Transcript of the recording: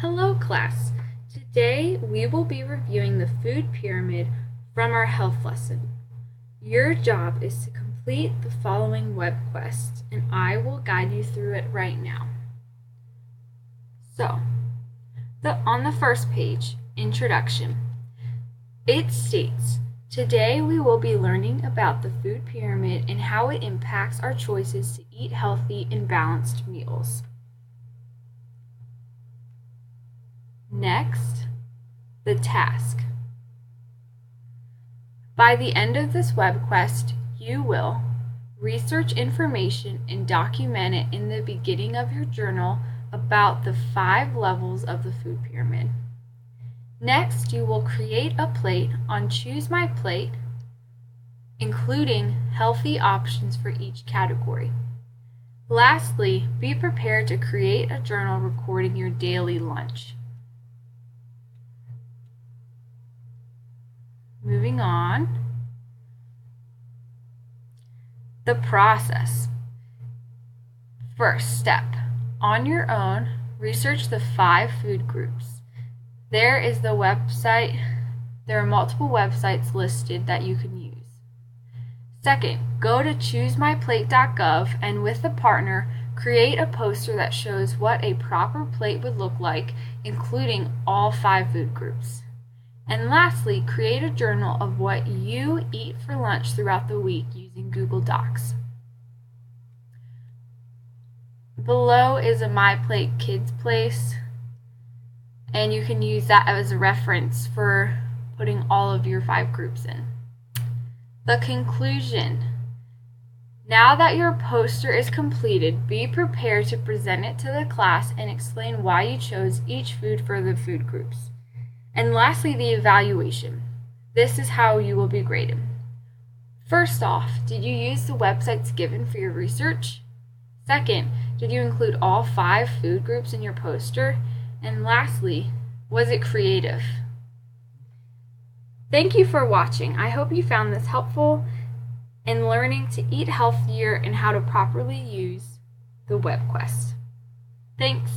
Hello class! Today we will be reviewing the food pyramid from our health lesson. Your job is to complete the following WebQuest and I will guide you through it right now. So, on the first page, Introduction, it states, today we will be learning about the food pyramid and how it impacts our choices to eat healthy and balanced meals. Next, the task. By the end of this WebQuest, you will research information and document it in the beginning of your journal about the 5 levels of the food pyramid. Next, you will create a plate on Choose My Plate, including healthy options for each category. Lastly, be prepared to create a journal recording your daily lunch. Moving on, the process. First step, on your own, research the 5 food groups. There are multiple websites listed that you can use. Second, go to choosemyplate.gov and with a partner, create a poster that shows what a proper plate would look like, including all 5 food groups. And lastly, create a journal of what you eat for lunch throughout the week using Google Docs. Below is a My Plate Kids place, and you can use that as a reference for putting all of your 5 groups in. The conclusion. Now that your poster is completed, be prepared to present it to the class and explain why you chose each food for the food groups. And lastly, the evaluation. This is how you will be graded. First off, did you use the websites given for your research? Second, did you include all 5 food groups in your poster? And lastly, was it creative? Thank you for watching. I hope you found this helpful in learning to eat healthier and how to properly use the WebQuest. Thanks.